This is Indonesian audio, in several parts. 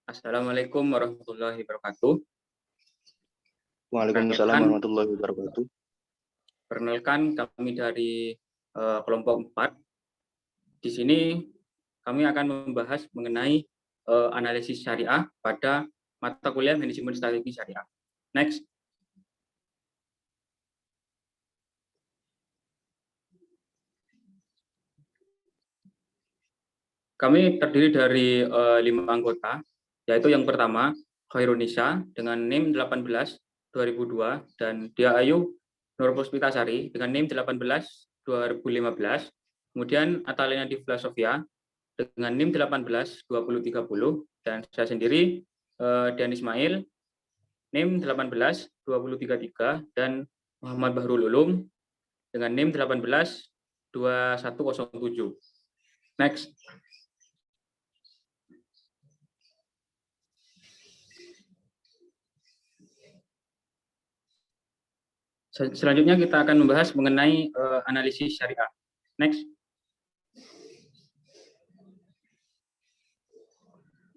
Assalamualaikum warahmatullahi wabarakatuh. Waalaikumsalam warahmatullahi wabarakatuh. Perkenalkan kami dari kelompok 4. Di sini kami akan membahas mengenai analisis syariah pada mata kuliah manajemen strategi syariah. Next. Kami terdiri dari 5 anggota, yaitu yang pertama Khairunisa dengan NIM 18 2002 dan Dia Ayu Nur Puspitasari dengan NIM 18 2015. Kemudian Atalena Divla Sofia dengan NIM 18 2030 dan saya sendiri Dan Ismail NIM 18 2033 dan Muhammad Bahrul Ulum dengan NIM 18 2107. Next. Selanjutnya kita akan membahas mengenai analisis syariah. Next.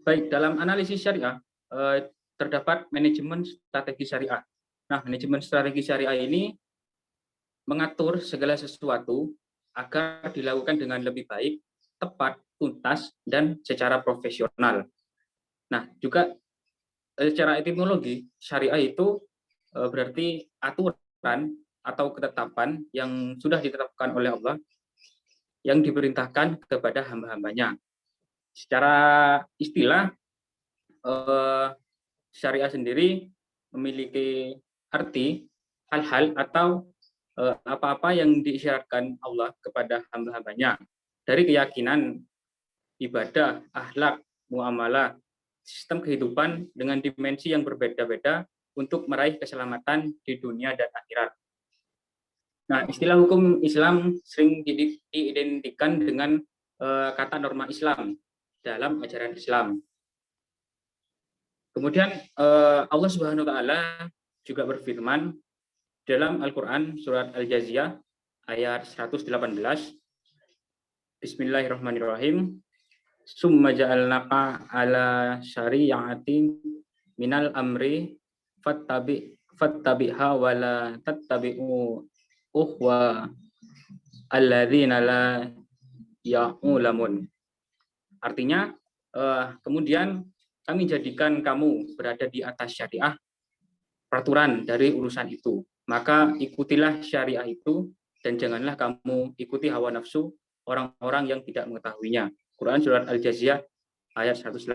Baik, dalam analisis syariah terdapat manajemen strategi syariah. Nah, manajemen strategi syariah ini mengatur segala sesuatu agar dilakukan dengan lebih baik, tepat, tuntas, dan secara profesional. Nah, juga secara etimologi, syariah itu berarti aturan atau ketetapan yang sudah ditetapkan oleh Allah yang diperintahkan kepada hamba-hambanya. Secara istilah, syariah sendiri memiliki arti hal-hal atau apa-apa yang diisyaratkan Allah kepada hamba-hambanya dari keyakinan, ibadah, akhlak, muamalah, sistem kehidupan dengan dimensi yang berbeda-beda untuk meraih keselamatan di dunia dan akhirat. Nah, istilah hukum Islam sering diidentikan dengan kata norma Islam dalam ajaran Islam. Kemudian Allah Subhanahu wa taala juga berfirman dalam Al-Qur'an surat Al-Jaziyah ayat 118. Bismillahirrahmanirrahim. Summa ja'alnaka ala syari'atin minal amri fattabi'ha wa la tattabi'u uhwa alladzina la ya'lamun. Artinya kemudian kami jadikan kamu berada di atas syariah peraturan dari urusan itu. Maka ikutilah syariah itu dan janganlah kamu ikuti hawa nafsu orang-orang yang tidak mengetahuinya. Quran surat Al-Jaziyah ayat 118.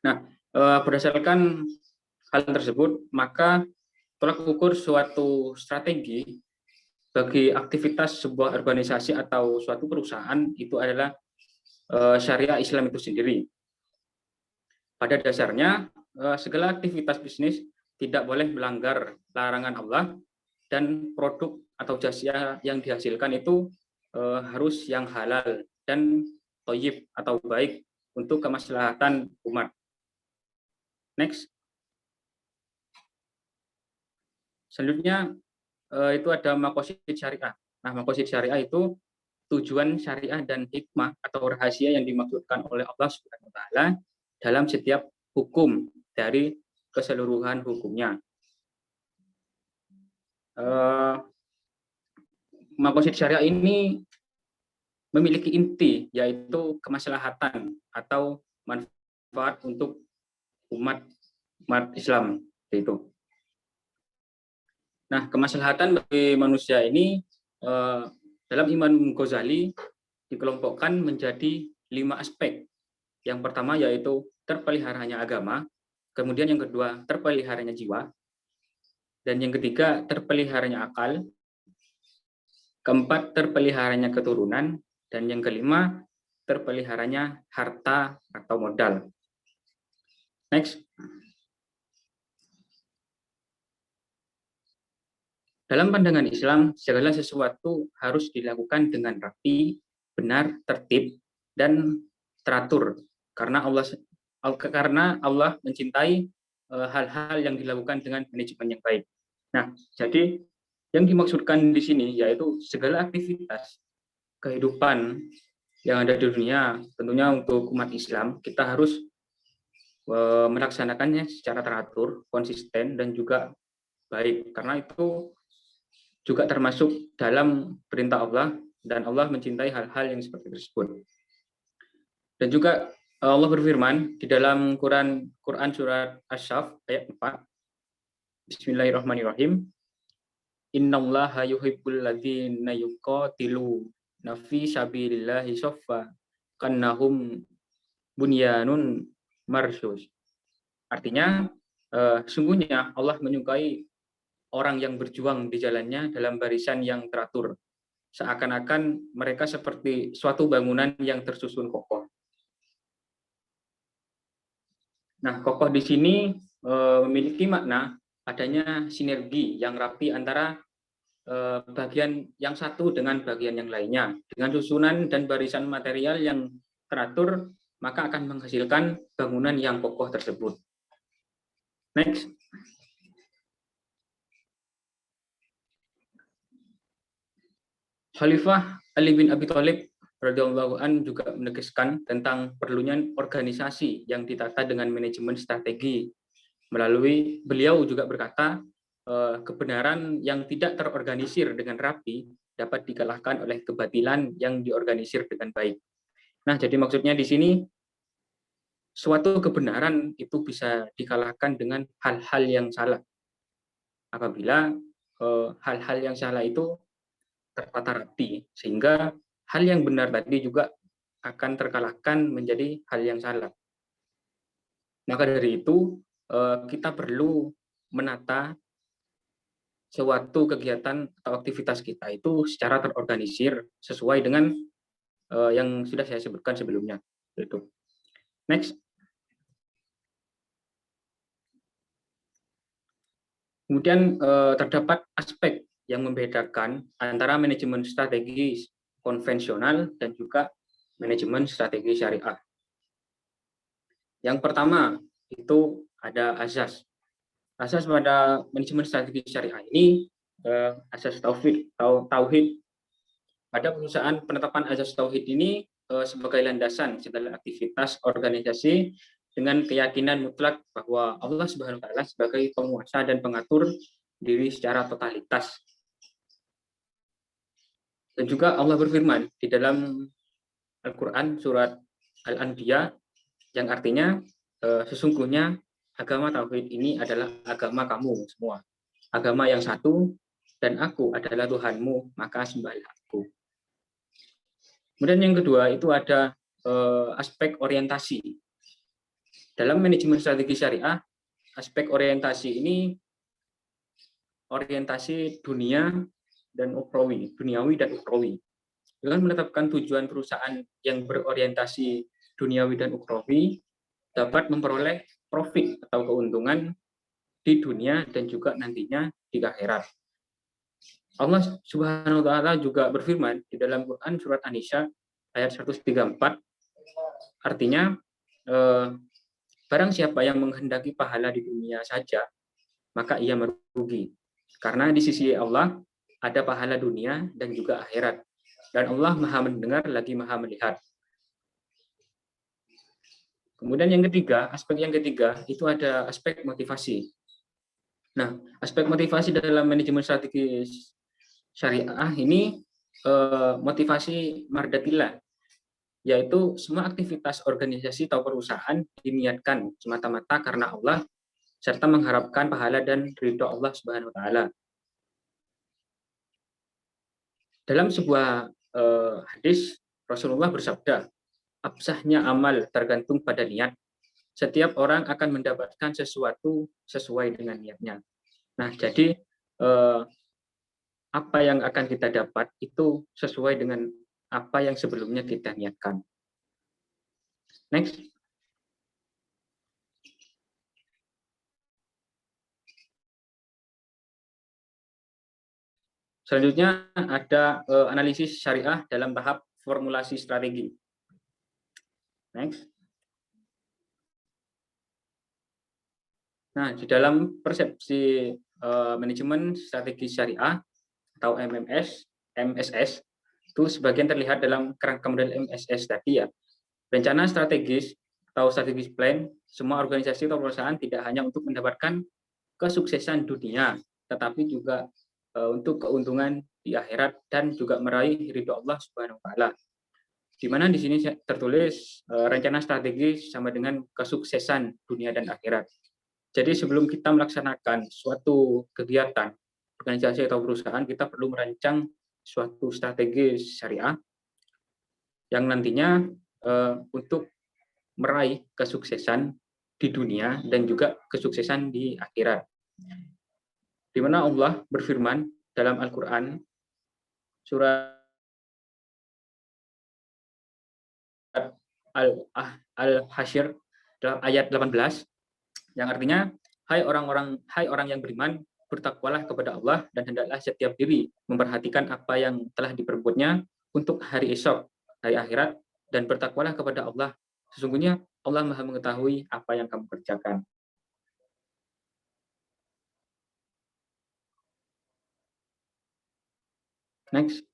Nah, berdasarkan hal tersebut, maka tolak ukur suatu strategi bagi aktivitas sebuah organisasi atau suatu perusahaan itu adalah syariah Islam itu sendiri. Pada dasarnya, segala aktivitas bisnis tidak boleh melanggar larangan Allah dan produk atau jasa yang dihasilkan itu harus yang halal dan thayyib atau baik untuk kemaslahatan umat. Next. Selanjutnya itu ada maqasid syariah. Nah, maqasid syariah itu tujuan syariah dan hikmah atau rahasia yang dimaksudkan oleh Allah Subhanahu wa taala dalam setiap hukum dari keseluruhan hukumnya. Maqasid syariah ini memiliki inti, yaitu kemaslahatan atau manfaat untuk umat Islam itu. Nah, kemaslahatan bagi manusia ini dalam Imam Ghazali dikelompokkan menjadi 5 aspek. Yang pertama yaitu terpeliharanya agama, kemudian yang kedua terpeliharanya jiwa, dan yang ketiga terpeliharanya akal, keempat terpeliharanya keturunan, dan yang kelima terpeliharanya harta atau modal. Next. Dalam pandangan Islam, segala sesuatu harus dilakukan dengan rapi, benar, tertib, dan teratur. Karena Allah mencintai hal-hal yang dilakukan dengan manajemen yang baik. Nah, jadi yang dimaksudkan di sini yaitu segala aktivitas kehidupan yang ada di dunia, tentunya untuk umat Islam, kita harus melaksanakannya secara teratur, konsisten, dan juga baik. Karena itu juga termasuk dalam perintah Allah, dan Allah mencintai hal-hal yang seperti tersebut. Dan juga Allah berfirman di dalam Quran surat Asy-Syaff ayat 4, Bismillahirrahmanirrahim. Innallaha yuhibbul ladzina yuqatiluna fi sabilillahi shaffa kannahum bunyanun marsyus. Artinya, sungguhnya Allah menyukai orang yang berjuang di jalannya dalam barisan yang teratur, seakan-akan mereka seperti suatu bangunan yang tersusun kokoh. Nah, kokoh di sini memiliki makna adanya sinergi yang rapi antara bagian yang satu dengan bagian yang lainnya. Dengan susunan dan barisan material yang teratur, maka akan menghasilkan bangunan yang kokoh tersebut. Next. Khalifah Ali bin Abi Thalib radhiyallahu an juga menegaskan tentang perlunya organisasi yang ditata dengan manajemen strategi. Melalui beliau juga berkata, kebenaran yang tidak terorganisir dengan rapi dapat dikalahkan oleh kebatilan yang diorganisir dengan baik. Nah, jadi maksudnya di sini suatu kebenaran itu bisa dikalahkan dengan hal-hal yang salah. Apabila hal-hal yang salah itu tertata rapi, sehingga hal yang benar tadi juga akan terkalahkan menjadi hal yang salah. Maka dari itu kita perlu menata suatu kegiatan atau aktivitas kita itu secara terorganisir sesuai dengan yang sudah saya sebutkan sebelumnya. Itu. Next. Kemudian terdapat aspek yang membedakan antara manajemen strategi konvensional dan juga manajemen strategi syariah. Yang pertama itu ada azas. Asas pada manajemen strategi syariah ini asas tauhid. Pada perusahaan penetapan asas tauhid ini sebagai landasan segala aktivitas organisasi dengan keyakinan mutlak bahwa Allah Subhanahu wa taala sebagai penguasa dan pengatur diri secara totalitas. Dan juga Allah berfirman di dalam Al-Qur'an surat Al-Anbiya yang artinya sesungguhnya agama tauhid ini adalah agama kamu semua. Agama yang satu, dan aku adalah Tuhanmu, maka sembahlah aku. Kemudian yang kedua itu ada aspek orientasi. Dalam manajemen strategi syariah, aspek orientasi ini orientasi dunia dan ukhrawi, duniawi dan ukhrawi. Dengan menetapkan tujuan perusahaan yang berorientasi duniawi dan ukhrawi dapat memperoleh profit atau keuntungan di dunia dan juga nantinya di akhirat. Allah Subhanahu wa taala juga berfirman di dalam Quran surat An-Nisa ayat 134, artinya barang siapa yang menghendaki pahala di dunia saja, maka ia merugi. Karena di sisi Allah ada pahala dunia dan juga akhirat. Dan Allah Maha mendengar lagi Maha melihat. Kemudian yang ketiga, aspek yang ketiga itu ada aspek motivasi. Nah, aspek motivasi dalam manajemen strategi syariah ini motivasi mardatillah, yaitu semua aktivitas organisasi atau perusahaan diniatkan semata-mata karena Allah serta mengharapkan pahala dan ridho Allah Subhanahu wa taala. Dalam sebuah hadis Rasulullah bersabda, absahnya amal tergantung pada niat. Setiap orang akan mendapatkan sesuatu sesuai dengan niatnya. Nah, jadi apa yang akan kita dapat itu sesuai dengan apa yang sebelumnya kita niatkan. Next. Selanjutnya ada analisis syariah dalam tahap formulasi strategi. Next. Nah, di dalam persepsi manajemen strategi syariah atau MSS itu sebagian terlihat dalam kerangka model MSS tadi ya. Rencana strategis atau strategic plan, semua organisasi atau perusahaan tidak hanya untuk mendapatkan kesuksesan dunia, tetapi juga untuk keuntungan di akhirat dan juga meraih ridho Allah Subhanahu wa taala. Di mana di sini tertulis rencana strategi sama dengan kesuksesan dunia dan akhirat. Jadi sebelum kita melaksanakan suatu kegiatan organisasi atau perusahaan, kita perlu merancang suatu strategi syariah yang nantinya untuk meraih kesuksesan di dunia dan juga kesuksesan di akhirat. Di mana Allah berfirman dalam Al-Qur'an surat Al-Hasyr dalam ayat 18 yang artinya hai orang yang beriman, bertakwalah kepada Allah dan hendaklah setiap diri memperhatikan apa yang telah diperbuatnya untuk hari esok, hari akhirat, dan bertakwalah kepada Allah. Sesungguhnya Allah Maha mengetahui apa yang kamu kerjakan. Next.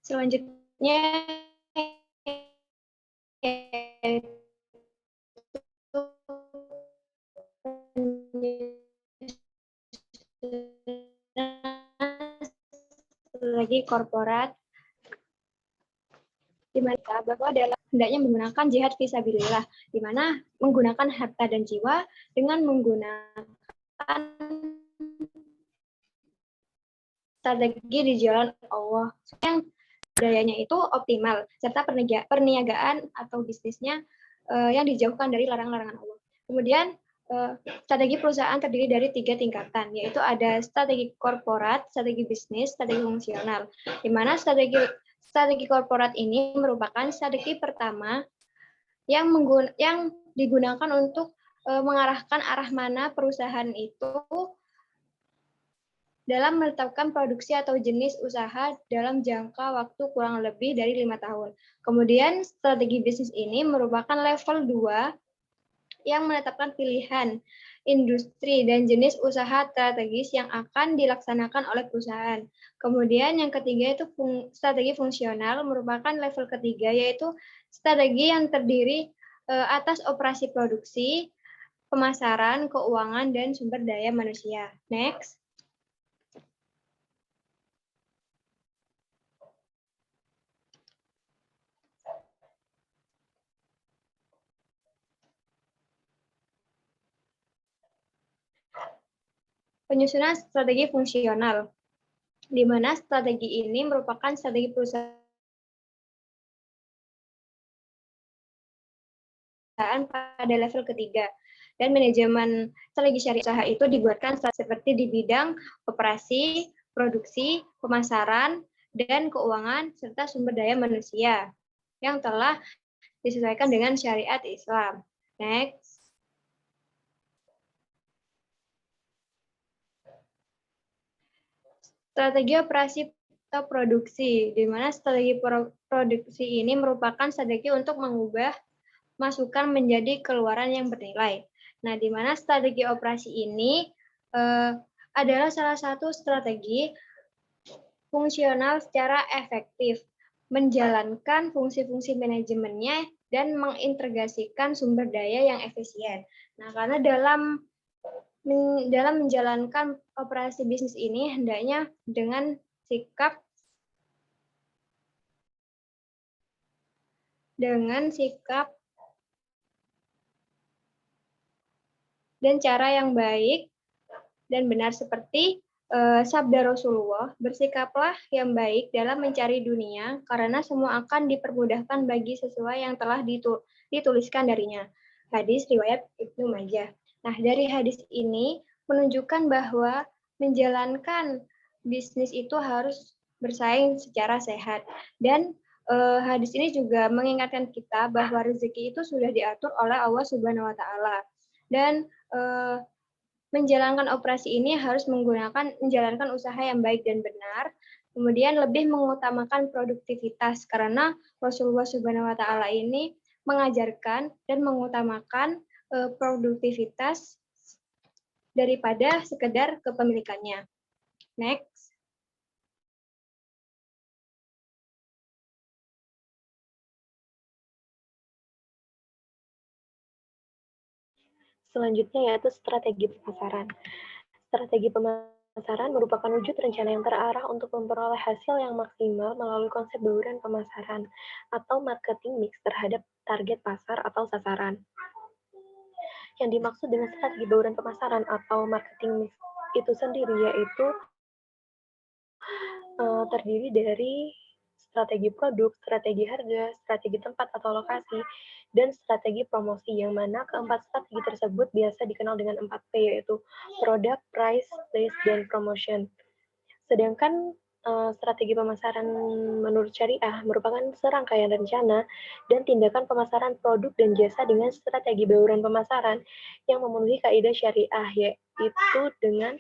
Selanjutnya strategi korporat, di mana bahwa dalam hendaknya menggunakan jihad fisabilillah, di mana menggunakan harta dan jiwa dengan menggunakan strategi di jalan Allah yang dayanya itu optimal, serta perniagaan atau bisnisnya yang dijauhkan dari larangan-larangan Allah. Kemudian strategi perusahaan terdiri dari 3 tingkatan, yaitu ada strategi korporat, strategi bisnis, strategi fungsional. Di mana strategi korporat ini merupakan strategi pertama yang digunakan untuk mengarahkan arah mana perusahaan itu dalam menetapkan produksi atau jenis usaha dalam jangka waktu kurang lebih dari 5 tahun. Kemudian strategi bisnis ini merupakan level 2 yang menetapkan pilihan industri dan jenis usaha strategis yang akan dilaksanakan oleh perusahaan. Kemudian yang ketiga itu strategi fungsional, merupakan level ketiga, yaitu strategi yang terdiri atas operasi produksi, pemasaran, keuangan, dan sumber daya manusia. Next. Penyusunan strategi fungsional, di mana strategi ini merupakan strategi perusahaan pada level ketiga. Dan manajemen strategi syariah usaha itu dibuatkan seperti di bidang operasi, produksi, pemasaran, dan keuangan, serta sumber daya manusia yang telah disesuaikan dengan syariat Islam. Next. Strategi operasi atau produksi, di mana strategi produksi ini merupakan strategi untuk mengubah masukan menjadi keluaran yang bernilai. Nah, di mana strategi operasi ini adalah salah satu strategi fungsional secara efektif, menjalankan fungsi-fungsi manajemennya dan mengintegrasikan sumber daya yang efisien. Nah, karena dalam menjalankan operasi bisnis ini hendaknya dengan sikap dan cara yang baik dan benar seperti sabda Rasulullah, bersikaplah yang baik dalam mencari dunia karena semua akan dipermudahkan bagi sesuai yang telah dituliskan darinya. Hadis riwayat Ibnu Majah. Nah, dari hadis ini menunjukkan bahwa menjalankan bisnis itu harus bersaing secara sehat. Dan hadis ini juga mengingatkan kita bahwa rezeki itu sudah diatur oleh Allah Subhanahu wa taala. Dan menjalankan operasi ini harus menjalankan usaha yang baik dan benar, kemudian lebih mengutamakan produktivitas karena Rasulullah Subhanahu wa taala ini mengajarkan dan mengutamakan produktivitas daripada sekedar kepemilikannya. Next. Selanjutnya yaitu strategi pemasaran. Strategi pemasaran merupakan wujud rencana yang terarah untuk memperoleh hasil yang maksimal melalui konsep bauran pemasaran atau marketing mix terhadap target pasar atau sasaran. Yang dimaksud dengan strategi bauran pemasaran atau marketing mix itu sendiri yaitu terdiri dari strategi produk, strategi harga, strategi tempat atau lokasi, dan strategi promosi, yang mana keempat strategi tersebut biasa dikenal dengan 4P, yaitu product, price, place, dan promotion. Sedangkan strategi pemasaran menurut syariah merupakan serangkaian rencana dan tindakan pemasaran produk dan jasa dengan strategi bauran pemasaran yang memenuhi kaidah syariah, yaitu dengan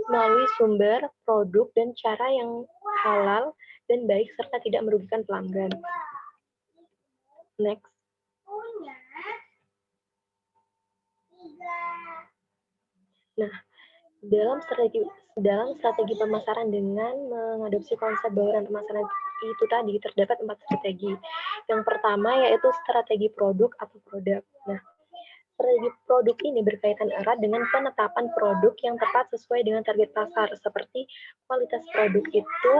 melalui sumber, produk, dan cara yang halal dan baik serta tidak merugikan pelanggan. Next. Nah, dalam strategi pemasaran dengan mengadopsi konsep bauran pemasaran itu tadi terdapat 4 strategi. Yang pertama yaitu strategi produk atau produk. Nah, strategi produk ini berkaitan erat dengan penetapan produk yang tepat sesuai dengan target pasar, seperti kualitas produk itu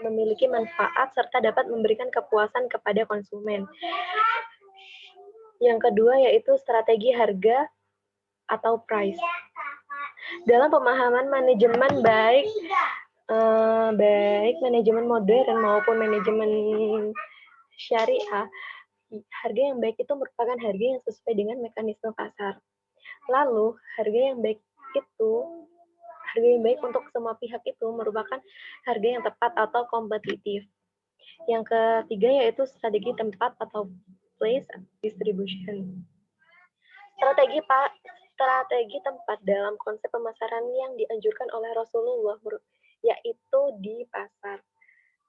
memiliki manfaat serta dapat memberikan kepuasan kepada konsumen. Yang kedua yaitu strategi harga atau price. Dalam pemahaman manajemen baik manajemen modern maupun manajemen syariah, harga yang baik itu merupakan harga yang sesuai dengan mekanisme pasar. Lalu, harga yang baik untuk semua pihak itu merupakan harga yang tepat atau kompetitif. Yang ketiga yaitu strategi tempat atau place distribution. Strategi tempat dalam konsep pemasaran yang dianjurkan oleh Rasulullah yaitu di pasar.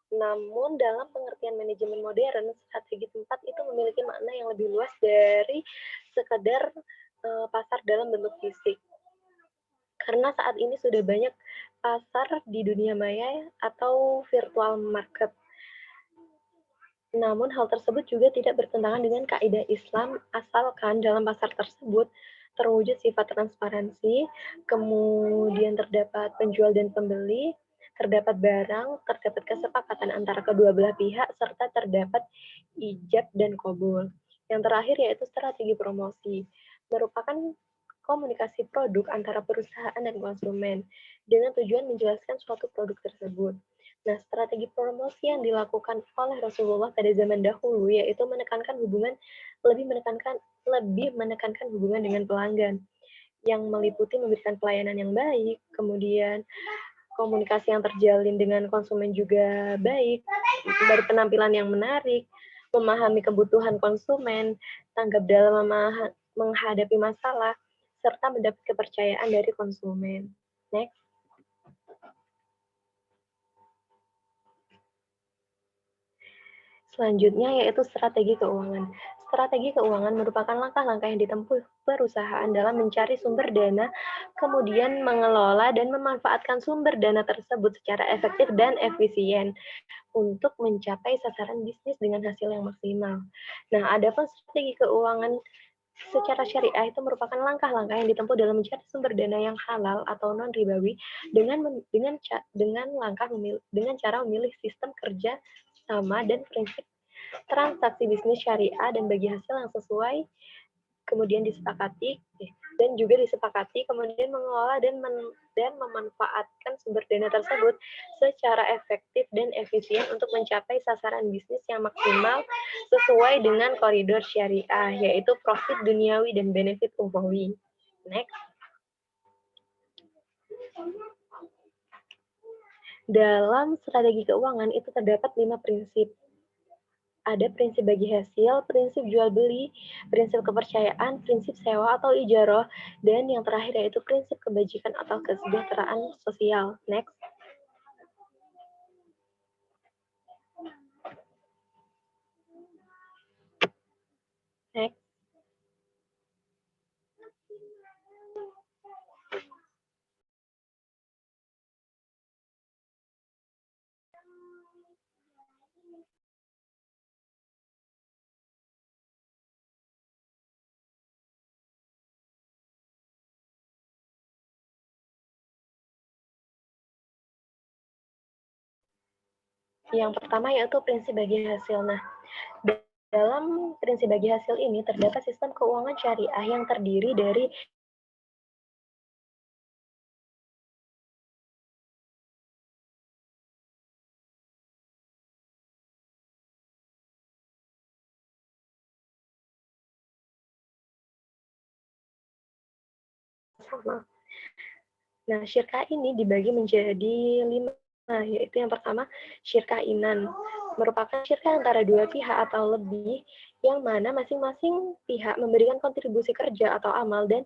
Namun dalam pengertian manajemen modern, strategi tempat itu memiliki makna yang lebih luas dari sekedar pasar dalam bentuk fisik. Karena saat ini sudah banyak pasar di dunia maya atau virtual market. Namun hal tersebut juga tidak bertentangan dengan kaidah Islam asalkan dalam pasar tersebut terwujud sifat transparansi, kemudian terdapat penjual dan pembeli, terdapat barang, terdapat kesepakatan antara kedua belah pihak, serta terdapat ijab dan qabul. Yang terakhir yaitu strategi promosi, merupakan komunikasi produk antara perusahaan dan konsumen dengan tujuan menjelaskan suatu produk tersebut. Nah, strategi promosi yang dilakukan oleh Rasulullah pada zaman dahulu yaitu lebih menekankan hubungan dengan pelanggan yang meliputi memberikan pelayanan yang baik, kemudian komunikasi yang terjalin dengan konsumen juga baik, berpenampilan yang menarik, memahami kebutuhan konsumen, tanggap dalam menghadapi masalah, serta mendapat kepercayaan dari konsumen. Next. Selanjutnya yaitu strategi keuangan. Strategi keuangan merupakan langkah-langkah yang ditempuh perusahaan dalam mencari sumber dana, kemudian mengelola dan memanfaatkan sumber dana tersebut secara efektif dan efisien untuk mencapai sasaran bisnis dengan hasil yang maksimal. Nah, adapun strategi keuangan secara syariah itu merupakan langkah-langkah yang ditempuh dalam mencari sumber dana yang halal atau non-ribawi dengan cara memilih sistem kerja sama dan prinsip transaksi bisnis syariah dan bagi hasil yang sesuai kemudian disepakati kemudian mengelola dan memanfaatkan sumber dana tersebut secara efektif dan efisien untuk mencapai sasaran bisnis yang maksimal sesuai dengan koridor syariah yaitu profit duniawi dan benefit ukhrawi. Next. Dalam strategi keuangan itu terdapat 5 prinsip. Ada prinsip bagi hasil, prinsip jual beli, prinsip kepercayaan, prinsip sewa atau ijarah, dan yang terakhir yaitu prinsip kebajikan atau kesejahteraan sosial. Next. Next. Yang pertama yaitu prinsip bagi hasil. Nah, dalam prinsip bagi hasil ini terdapat sistem keuangan syariah yang terdiri dari sama. Nah, syirkah ini dibagi menjadi 5, yaitu yang pertama, syirkah inan. Merupakan syirkah antara dua pihak atau lebih, yang mana masing-masing pihak memberikan kontribusi kerja atau amal dan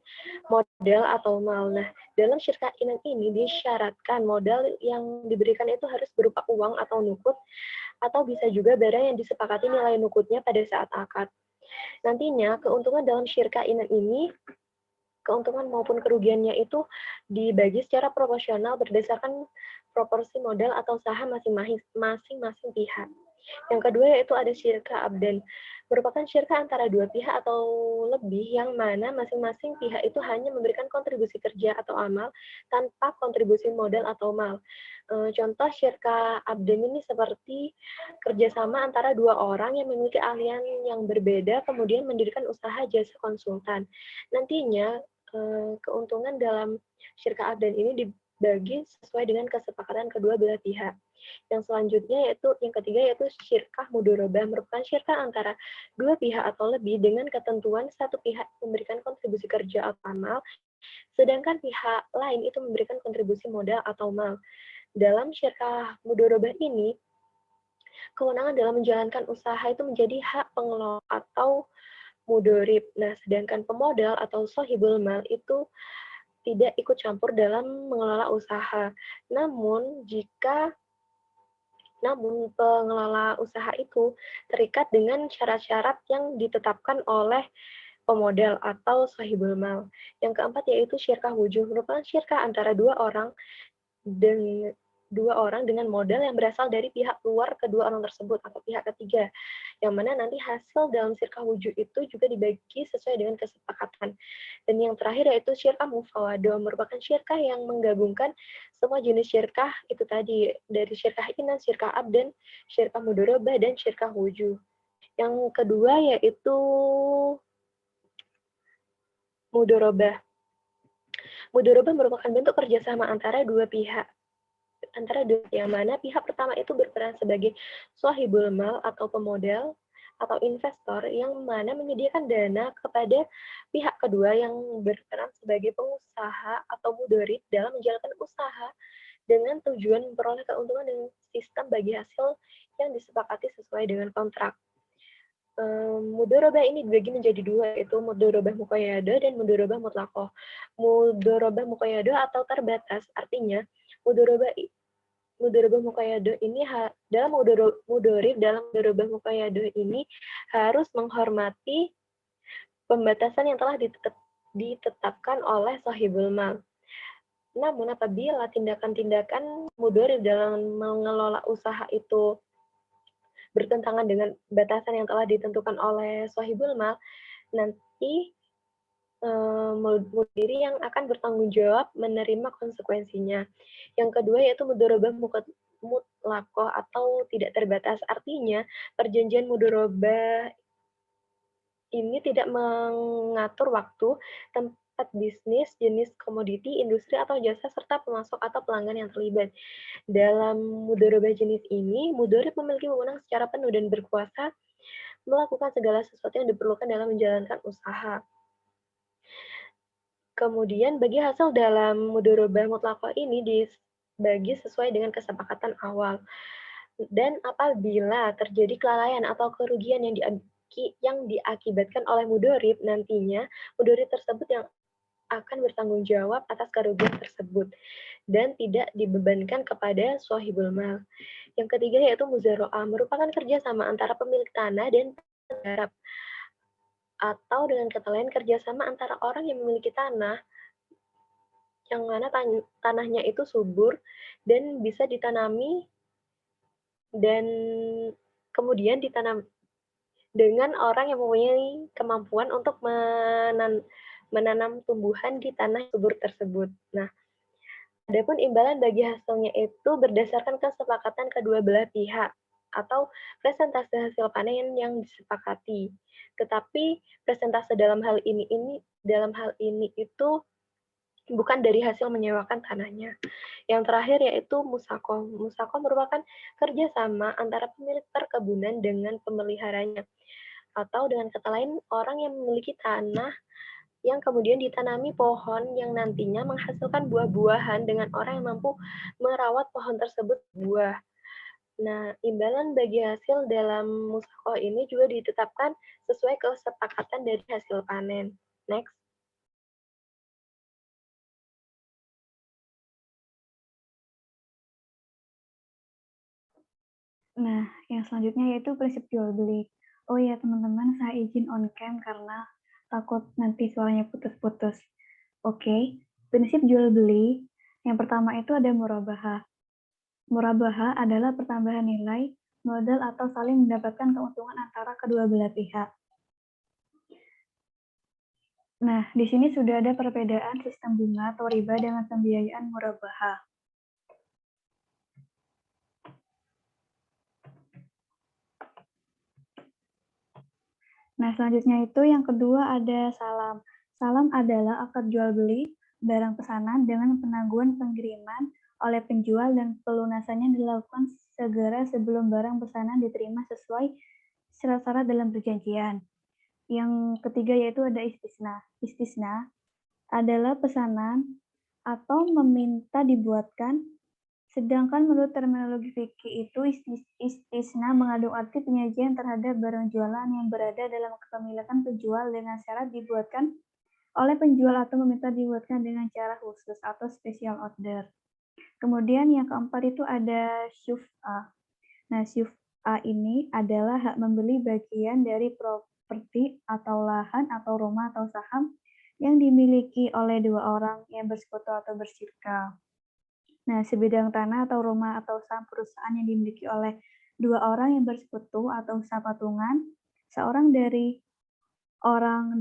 modal atau mal. Nah, dalam syirkah inan ini disyaratkan modal yang diberikan itu harus berupa uang atau nukut, atau bisa juga barang yang disepakati nilai nukutnya pada saat akad. Nantinya, keuntungan dalam syirkah inan ini keuntungan maupun kerugiannya itu dibagi secara proporsional berdasarkan proporsi modal atau saham masing-masing pihak. Yang kedua yaitu ada syirkah abdan, merupakan syirkah antara dua pihak atau lebih yang mana masing-masing pihak itu hanya memberikan kontribusi kerja atau amal tanpa kontribusi modal atau mal. Contoh syirkah abdan ini seperti kerjasama antara dua orang yang memiliki ahlian yang berbeda kemudian mendirikan usaha jasa konsultan. Nantinya keuntungan dalam syirkah abdan ini dibagi sesuai dengan kesepakatan kedua belah pihak. Yang selanjutnya yaitu yang ketiga yaitu syirkah mudharabah, merupakan syirkah antara dua pihak atau lebih dengan ketentuan satu pihak memberikan kontribusi kerja atau amal, sedangkan pihak lain itu memberikan kontribusi modal atau mal. Dalam syirkah mudharabah ini, kewenangan dalam menjalankan usaha itu menjadi hak pengelola atau mudharib. Nah, sedangkan pemodal atau sohibul mal itu tidak ikut campur dalam mengelola usaha. Namun pengelola usaha itu terikat dengan syarat-syarat yang ditetapkan oleh pemodal atau sahibul mal. Yang keempat yaitu syirkah wujuh, merupakan syirkah antara dua orang dengan modal yang berasal dari pihak luar kedua orang tersebut atau pihak ketiga, yang mana nanti hasil dalam syirkah wujud itu juga dibagi sesuai dengan kesepakatan. Dan yang terakhir yaitu syirkah mufawadah, merupakan syirkah yang menggabungkan semua jenis syirkah itu tadi, dari syirkah inan, syirkah abdan, syirkah mudharabah, dan syirkah wujud. Yang kedua yaitu mudharabah. Mudharabah merupakan bentuk kerjasama antara dua pihak yang mana pihak pertama itu berperan sebagai sohibul mal atau pemodal atau investor yang mana menyediakan dana kepada pihak kedua yang berperan sebagai pengusaha atau mudharib dalam menjalankan usaha dengan tujuan memperoleh keuntungan dengan sistem bagi hasil yang disepakati sesuai dengan kontrak. Mudharabah ini dibagi menjadi dua, yaitu mudharabah muqayyadah dan mudharabah mutlaqah. Mudharabah muqayyadah atau terbatas, artinya mudharabah muqayyadah ini dalam mudharabah muqayyadah ini harus menghormati pembatasan yang telah ditetapkan oleh sahibul mal. Namun apabila tindakan-tindakan mudharib dalam mengelola usaha itu bertentangan dengan batasan yang telah ditentukan oleh sahibul mal, nanti mudiri yang akan bertanggung jawab menerima konsekuensinya. Yang kedua yaitu mudharabah mutlaqah atau tidak terbatas. Artinya, perjanjian mudharabah ini tidak mengatur waktu, tempat bisnis, jenis komoditi, industri atau jasa, serta pemasok atau pelanggan yang terlibat. Dalam mudharabah jenis ini, mudharib memiliki wewenang secara penuh dan berkuasa melakukan segala sesuatu yang diperlukan dalam menjalankan usaha. Kemudian bagi hasil dalam mudharabah mutlaqah ini dibagi sesuai dengan kesepakatan awal. Dan apabila terjadi kelalaian atau kerugian yang diakibatkan oleh mudharib, nantinya mudharib tersebut yang akan bertanggung jawab atas kerugian tersebut dan tidak dibebankan kepada sahibul mal. Yang ketiga yaitu muzara'ah, merupakan kerjasama antara pemilik tanah dan penggarap, atau dengan kata lain kerjasama antara orang yang memiliki tanah yang mana tanahnya itu subur dan bisa ditanami dan kemudian ditanam dengan orang yang mempunyai kemampuan untuk menanam tumbuhan di tanah subur tersebut. Nah, Adapun imbalan bagi hasilnya itu berdasarkan kesepakatan kedua belah pihak atau presentase hasil panen yang disepakati. Tetapi presentase dalam hal ini itu bukan dari hasil menyewakan tanahnya. Yang terakhir yaitu musakoh. Musakoh merupakan kerjasama antara pemilik perkebunan dengan pemeliharanya. Atau dengan kata lain, orang yang memiliki tanah yang kemudian ditanami pohon yang nantinya menghasilkan buah-buahan dengan orang yang mampu merawat pohon tersebut buah. Nah, imbalan bagi hasil dalam musakoh ini juga ditetapkan sesuai kesepakatan dari hasil panen. Next. Nah, yang selanjutnya yaitu prinsip jual beli. Oh ya teman-teman, saya izin on cam karena takut nanti suaranya putus-putus. Oke, prinsip jual beli yang pertama itu ada murabahah. Murabahah adalah pertambahan nilai, modal atau saling mendapatkan keuntungan antara kedua belah pihak. Nah, di sini sudah ada perbedaan sistem bunga atau riba dengan pembiayaan murabahah. Nah, selanjutnya itu yang kedua ada salam. Salam adalah akad jual beli barang pesanan dengan penangguhan pengiriman oleh penjual dan pelunasannya dilakukan segera sebelum barang pesanan diterima sesuai syarat-syarat dalam perjanjian. Yang ketiga yaitu ada istisna. Istisna adalah pesanan atau meminta dibuatkan. Sedangkan menurut terminologi fikih itu istisna mengandung arti penyajian terhadap barang jualan yang berada dalam kepemilikan penjual dengan syarat dibuatkan oleh penjual atau meminta dibuatkan dengan cara khusus atau special order. Kemudian yang keempat itu ada syuf'ah. Nah, syuf'ah ini adalah hak membeli bagian dari properti atau lahan atau rumah atau saham yang dimiliki oleh dua orang yang bersekutu atau bersyirka. Nah, sebidang tanah atau rumah atau saham perusahaan yang dimiliki oleh dua orang yang bersekutu atau usaha patungan, seorang dari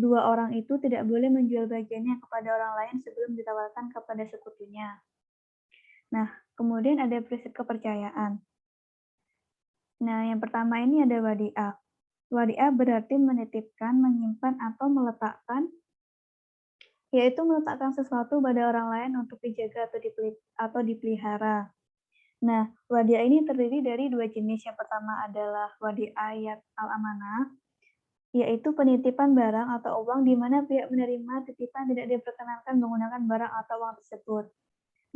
dua orang itu tidak boleh menjual bagiannya kepada orang lain sebelum ditawarkan kepada sekutunya. Nah, kemudian ada prinsip kepercayaan. Nah, yang pertama ini ada wadi'ah. Wadi'ah berarti menitipkan, menyimpan, atau meletakkan, yaitu meletakkan sesuatu pada orang lain untuk dijaga atau dipelihara. Nah, wadi'ah ini terdiri dari dua jenis. Yang pertama adalah wadi'ah al-amanah, yaitu penitipan barang atau uang di mana pihak menerima titipan tidak diperkenankan menggunakan barang atau uang tersebut.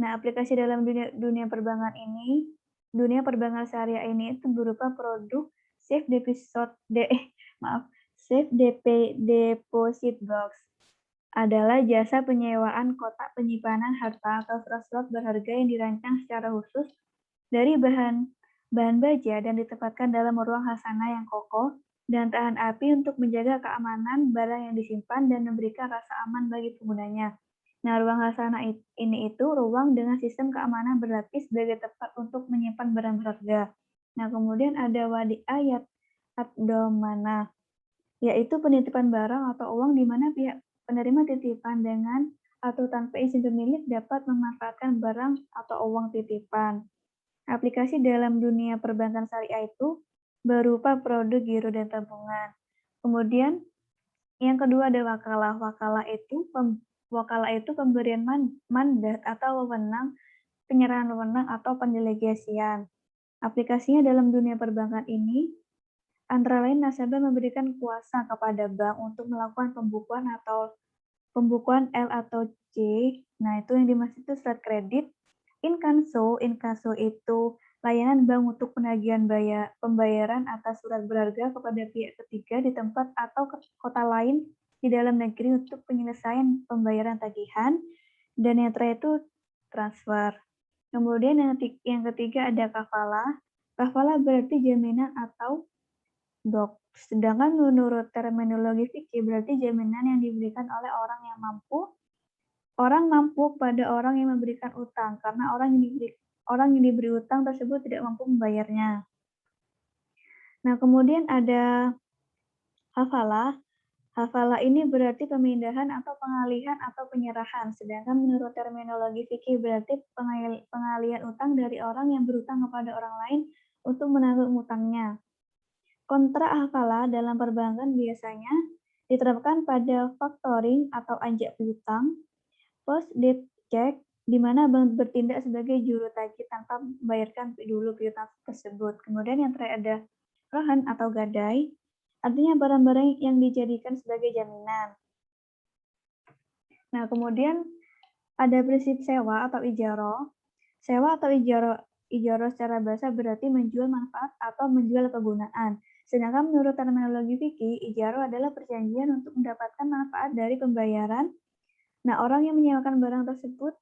Nah, aplikasi dalam dunia perbankan ini, dunia perbankan syariah ini itu berupa produk safe deposit box. Adalah jasa penyewaan kotak penyimpanan harta atau surat-surat berharga yang dirancang secara khusus dari bahan baja dan ditempatkan dalam ruang khasanah yang kokoh dan tahan api untuk menjaga keamanan barang yang disimpan dan memberikan rasa aman bagi penggunanya. Nah, ruang khasanah ini itu ruang dengan sistem keamanan berlapis sebagai tempat untuk menyimpan barang berharga. Nah, kemudian ada wadi'ah ad-dhamanah, yaitu penitipan barang atau uang di mana pihak penerima titipan dengan atau tanpa izin pemilik dapat memanfaatkan barang atau uang titipan. Aplikasi dalam dunia perbankan syariah itu berupa produk giro dan tabungan. Kemudian yang kedua ada wakalah. Wakalah itu pemberian mandat atau wewenang, penyerahan wewenang atau pendelegasian. Aplikasinya dalam dunia perbankan ini antara lain nasabah memberikan kuasa kepada bank untuk melakukan pembukuan L atau C. Nah, itu yang dimaksud itu surat kredit. Inkasso itu layanan bank untuk penagihan pembayaran atas surat berharga kepada pihak ketiga di tempat atau kota lain di dalam negeri untuk penyelesaian pembayaran tagihan. Dan yang terakhir itu transfer. Kemudian yang ketiga ada kafalah. Kafalah berarti jaminan atau dok. Sedangkan menurut terminologi fikih berarti jaminan yang diberikan oleh orang mampu pada orang yang memberikan utang karena orang yang diberi utang tersebut tidak mampu membayarnya. Nah, kemudian ada hafalah. Hafalah ini berarti pemindahan atau pengalihan atau penyerahan, sedangkan menurut terminologi fikih berarti pengalihan utang dari orang yang berutang kepada orang lain untuk menanggung utangnya. Kontrak hafalah dalam perbankan biasanya diterapkan pada factoring atau ajak piutang, post date check, di mana bank bertindak sebagai juru tagih tanpa membayarkan dulu piutang tersebut. Kemudian yang terakhir ada rohan atau gadai, artinya barang-barang yang dijadikan sebagai jaminan. Nah, kemudian ada prinsip sewa atau ijaro. Sewa atau ijaro secara bahasa berarti menjual manfaat atau menjual kegunaan. Sedangkan menurut terminologi fikih, ijaro adalah perjanjian untuk mendapatkan manfaat dari pembayaran. Nah, orang yang menyewakan barang tersebut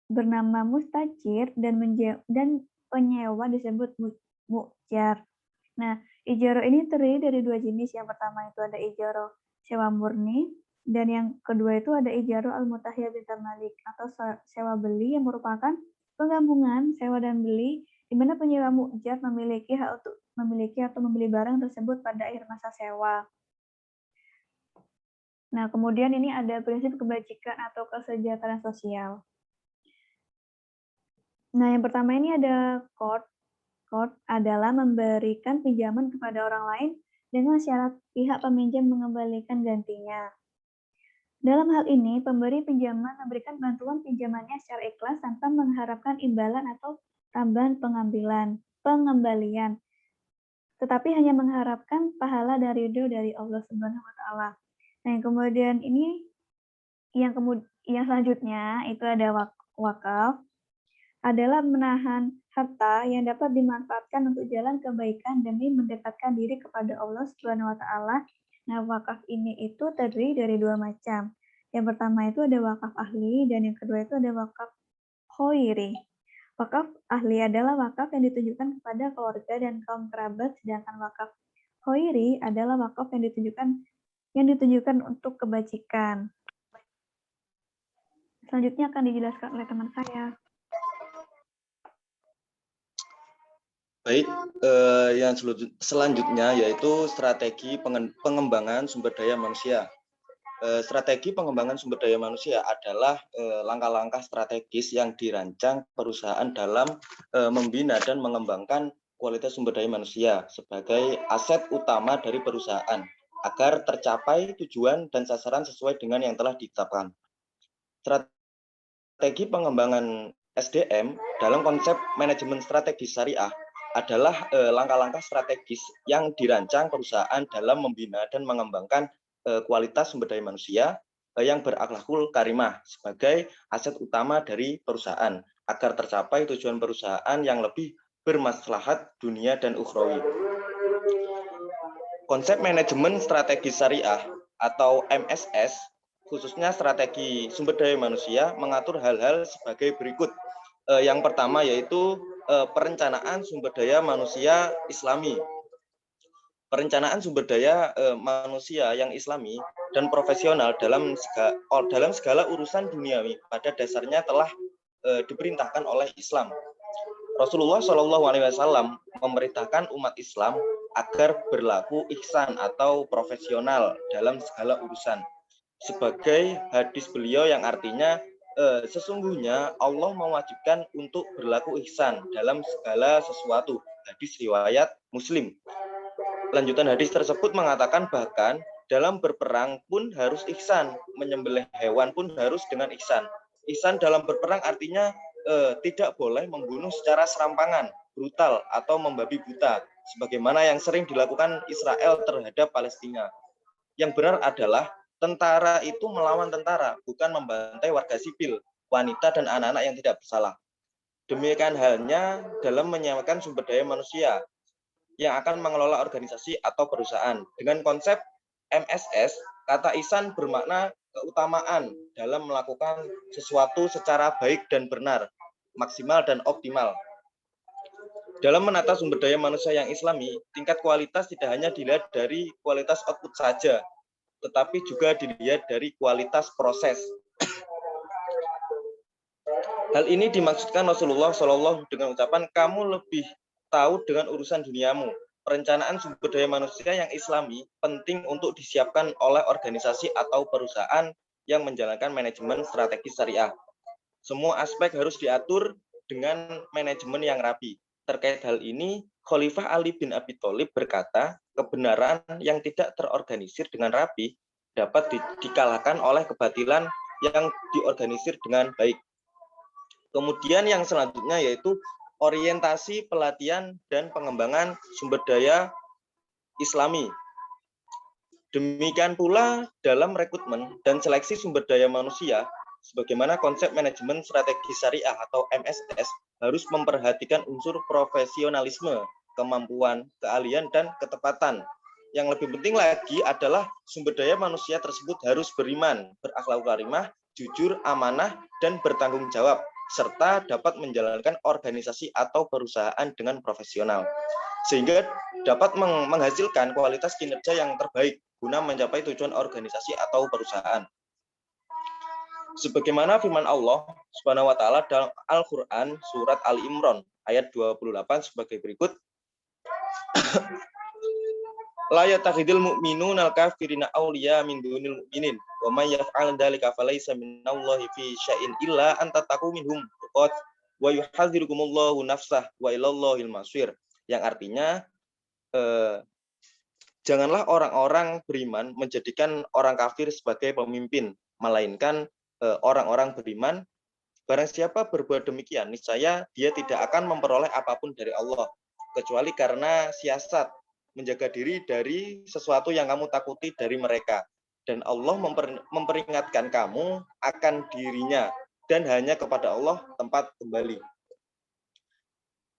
bernama mustajir dan penyewa disebut mu'jar. Nah, ijaro ini terdiri dari dua jenis. Yang pertama itu ada ijaro sewa murni, dan yang kedua itu ada ijaro al-mutahiyah bintul malik atau sewa beli yang merupakan penggabungan sewa dan beli di mana penyewa mu'jar memiliki hak untuk memiliki atau membeli barang tersebut pada akhir masa sewa. Nah, kemudian ini ada prinsip kebajikan atau kesejahteraan sosial. Nah, yang pertama ini ada qard. Qard adalah memberikan pinjaman kepada orang lain dengan syarat pihak peminjam mengembalikan gantinya. Dalam hal ini, pemberi pinjaman memberikan bantuan pinjamannya secara ikhlas tanpa mengharapkan imbalan atau tambahan pengembalian, tetapi hanya mengharapkan pahala dari ridho dari Allah Subhanahu wa taala. Nah, kemudian ini yang selanjutnya itu ada wakaf, adalah menahan harta yang dapat dimanfaatkan untuk jalan kebaikan demi mendekatkan diri kepada Allah Subhanahu wa taala. Nah, wakaf ini itu terdiri dari dua macam. Yang pertama itu ada wakaf ahli dan yang kedua itu ada wakaf khairi. Wakaf ahli adalah wakaf yang ditujukan kepada keluarga dan kaum kerabat, sedangkan wakaf khairi adalah wakaf yang ditujukan untuk kebajikan. Selanjutnya akan dijelaskan oleh teman saya. Baik, yang selanjutnya yaitu strategi pengembangan sumber daya manusia. Strategi pengembangan sumber daya manusia adalah langkah-langkah strategis yang dirancang perusahaan dalam membina dan mengembangkan kualitas sumber daya manusia sebagai aset utama dari perusahaan agar tercapai tujuan dan sasaran sesuai dengan yang telah ditetapkan. Strategi pengembangan SDM dalam konsep manajemen strategis syariah adalah langkah-langkah strategis yang dirancang perusahaan dalam membina dan mengembangkan kualitas sumber daya manusia yang berakhlakul karimah sebagai aset utama dari perusahaan agar tercapai tujuan perusahaan yang lebih bermaslahat dunia dan ukhrawi. Konsep manajemen strategis syariah atau MSS, khususnya strategi sumber daya manusia, mengatur hal-hal sebagai berikut. Yang pertama yaitu perencanaan sumber daya manusia Islami. Perencanaan sumber daya manusia yang Islami dan profesional dalam segala urusan duniawi pada dasarnya telah diperintahkan oleh Islam. Rasulullah SAW memerintahkan umat Islam agar berlaku ihsan atau profesional dalam segala urusan. Sebagai hadis beliau yang artinya sesungguhnya Allah mewajibkan untuk berlaku ihsan dalam segala sesuatu. Hadis riwayat Muslim. Lanjutan hadis tersebut mengatakan bahkan dalam berperang pun harus ihsan, menyembelih hewan pun harus dengan ihsan. Ihsan dalam berperang artinya tidak boleh membunuh secara serampangan, brutal atau membabi buta, sebagaimana yang sering dilakukan Israel terhadap Palestina. Yang benar adalah tentara itu melawan tentara, bukan membantai warga sipil, wanita dan anak-anak yang tidak bersalah. Demikian halnya dalam menyewakan sumber daya manusia yang akan mengelola organisasi atau perusahaan. Dengan konsep MSS, kata ihsan bermakna keutamaan dalam melakukan sesuatu secara baik dan benar, maksimal dan optimal. Dalam menata sumber daya manusia yang Islami, tingkat kualitas tidak hanya dilihat dari kualitas output saja, tetapi juga dilihat dari kualitas proses. Hal ini dimaksudkan Rasulullah SAW dengan ucapan, kamu lebih tahu dengan urusan duniamu perencanaan sumber daya manusia yang islami penting untuk disiapkan oleh organisasi atau perusahaan yang menjalankan manajemen strategi syariah. Semua aspek harus diatur dengan manajemen yang rapi. Terkait hal ini, Khalifah Ali bin Abi Thalib berkata, kebenaran yang tidak terorganisir dengan rapi dapat dikalahkan oleh kebatilan yang diorganisir dengan baik. Kemudian yang selanjutnya yaitu orientasi pelatihan dan pengembangan sumber daya islami. Demikian pula dalam rekrutmen dan seleksi sumber daya manusia, sebagaimana konsep manajemen strategi syariah atau MSS harus memperhatikan unsur profesionalisme, kemampuan, keahlian, dan ketepatan. Yang lebih penting lagi adalah sumber daya manusia tersebut harus beriman, berakhlak karimah, jujur, amanah, dan bertanggung jawab, serta dapat menjalankan organisasi atau perusahaan dengan profesional, sehingga dapat menghasilkan kualitas kinerja yang terbaik guna mencapai tujuan organisasi atau perusahaan. Sebagaimana firman Allah Subhanahu wa taala dalam Al-Qur'an surat Ali Imran ayat 28 sebagai berikut. La yattakhidul mu'minuna al-kafirina awliya min dunil mu'minin wa may yaf'al dzalika falaysa minallahi fi syai'in illa an tattaqu minhum tuqat wa yuhadzirukumullahu nafsah wa ilallahil masir. Yang artinya janganlah orang-orang beriman menjadikan orang kafir sebagai pemimpin, melainkan orang-orang beriman, barang siapa berbuat demikian, niscaya dia tidak akan memperoleh apapun dari Allah, kecuali karena siasat, menjaga diri dari sesuatu yang kamu takuti dari mereka. Dan Allah memperingatkan kamu akan dirinya, dan hanya kepada Allah tempat kembali.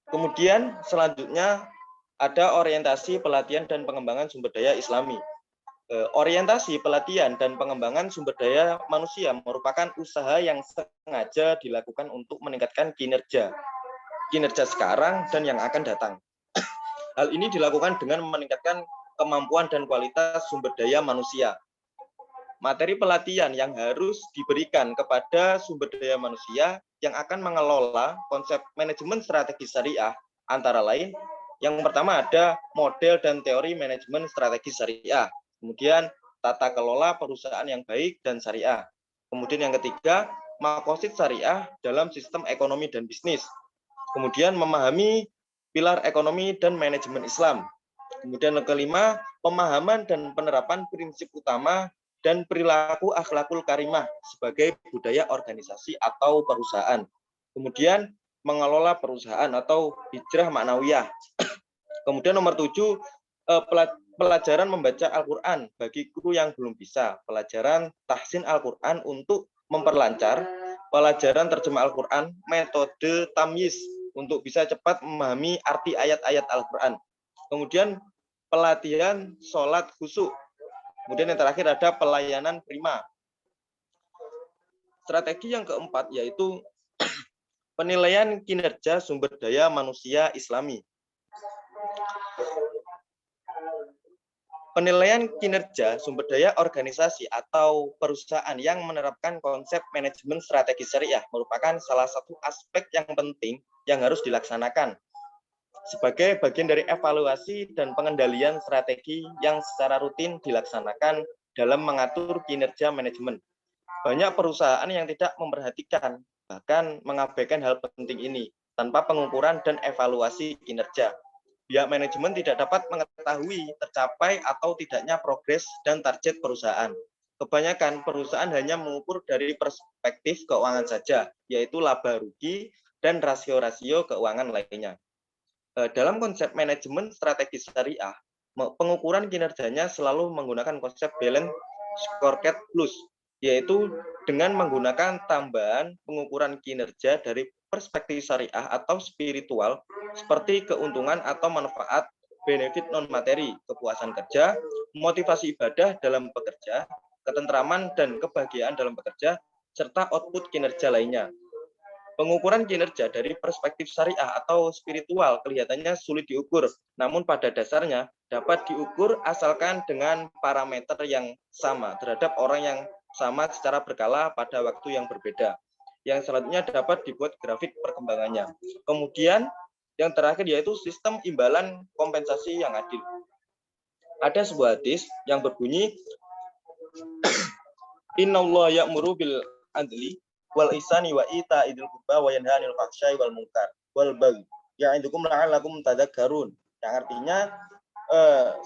Kemudian selanjutnya ada orientasi pelatihan dan pengembangan sumber daya islami. Orientasi pelatihan dan pengembangan sumber daya manusia merupakan usaha yang sengaja dilakukan untuk meningkatkan kinerja sekarang dan yang akan datang. Hal ini dilakukan dengan meningkatkan kemampuan dan kualitas sumber daya manusia. Materi pelatihan yang harus diberikan kepada sumber daya manusia yang akan mengelola konsep manajemen strategi syariah antara lain, yang pertama ada model dan teori manajemen strategi syariah. Kemudian tata kelola perusahaan yang baik dan syariah. Kemudian yang ketiga, maqasid syariah dalam sistem ekonomi dan bisnis. Kemudian memahami pilar ekonomi dan manajemen Islam. Kemudian yang kelima, pemahaman dan penerapan prinsip utama dan perilaku akhlakul karimah sebagai budaya organisasi atau perusahaan. Kemudian mengelola perusahaan atau hijrah maknawiyah. Kemudian nomor 7, pelajaran membaca Al-Quran bagi guru yang belum bisa, pelajaran tahsin Al-Quran untuk memperlancar, pelajaran terjemah Al-Quran, metode tamyiz untuk bisa cepat memahami arti ayat-ayat Al-Quran. Kemudian pelatihan sholat khusyuk. Kemudian yang terakhir ada pelayanan prima. Strategi yang keempat yaitu penilaian kinerja sumber daya manusia Islami. Penilaian kinerja sumber daya organisasi atau perusahaan yang menerapkan konsep manajemen strategi syariah merupakan salah satu aspek yang penting yang harus dilaksanakan sebagai bagian dari evaluasi dan pengendalian strategi yang secara rutin dilaksanakan dalam mengatur kinerja manajemen. Banyak perusahaan yang tidak memperhatikan, bahkan mengabaikan hal penting ini tanpa pengukuran dan evaluasi kinerja. Pihak manajemen tidak dapat mengetahui tercapai atau tidaknya progres dan target perusahaan. Kebanyakan perusahaan hanya mengukur dari perspektif keuangan saja, yaitu laba rugi dan rasio-rasio keuangan lainnya. Dalam konsep manajemen strategi syariah, pengukuran kinerjanya selalu menggunakan konsep balance scorecard plus, yaitu dengan menggunakan tambahan pengukuran kinerja dari perspektif syariah atau spiritual seperti keuntungan atau manfaat, benefit non-materi, kepuasan kerja, motivasi ibadah dalam bekerja, ketentraman dan kebahagiaan dalam bekerja, serta output kinerja lainnya. Pengukuran kinerja dari perspektif syariah atau spiritual kelihatannya sulit diukur, namun pada dasarnya dapat diukur asalkan dengan parameter yang sama terhadap orang yang sama secara berkala pada waktu yang berbeda. Yang selanjutnya dapat dibuat grafik perkembangannya. Kemudian Yang terakhir yaitu sistem imbalan kompensasi yang adil. Ada sebuah hadis yang berbunyi, Innallaha ya'muru bil adli wal ihsani wa ita'idil qurba wa yanha 'anil fahsya'i wal munkar wal baghi ya'idukum la'allakum tadhakkarun. Yang artinya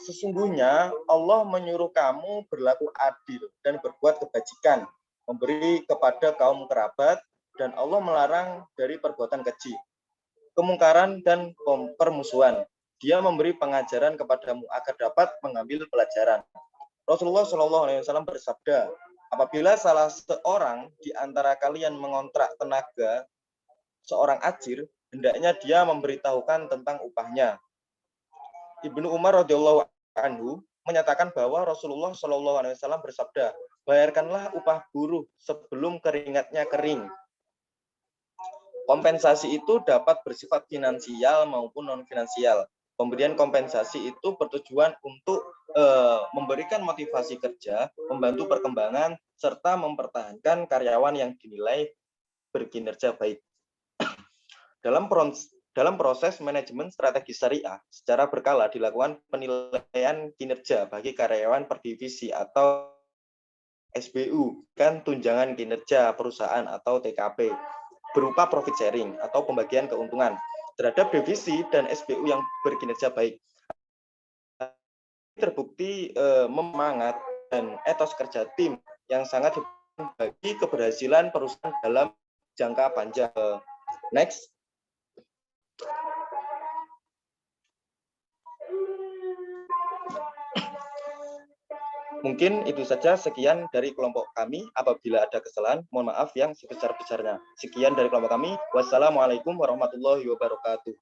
sesungguhnya Allah menyuruh kamu berlaku adil dan berbuat kebajikan, memberi kepada kaum kerabat, dan Allah melarang dari perbuatan keji, kemungkaran dan permusuhan. Dia memberi pengajaran kepadamu agar dapat mengambil pelajaran. Rasulullah SAW bersabda, apabila salah seorang di antara kalian mengontrak tenaga seorang ajir, hendaknya dia memberitahukan tentang upahnya. Ibnu Umar radhiyallahu anhu menyatakan bahwa Rasulullah SAW bersabda, bayarkanlah upah buruh sebelum keringatnya kering. Kompensasi itu dapat bersifat finansial maupun non-finansial. Pemberian kompensasi itu bertujuan untuk memberikan motivasi kerja, membantu perkembangan, serta mempertahankan karyawan yang dinilai berkinerja baik. Dalam proses manajemen strategi syariah, secara berkala dilakukan penilaian kinerja bagi karyawan per divisi atau SBU, kan tunjangan kinerja perusahaan atau TKP, berupa profit sharing atau pembagian keuntungan terhadap divisi dan SBU yang berkinerja baik. Terbukti memangat dan etos kerja tim yang sangat bagi keberhasilan perusahaan dalam jangka panjang. Next. Mungkin itu saja, sekian dari kelompok kami. Apabila ada kesalahan, mohon maaf yang sebesar-besarnya. Sekian dari kelompok kami. Wassalamualaikum warahmatullahi wabarakatuh.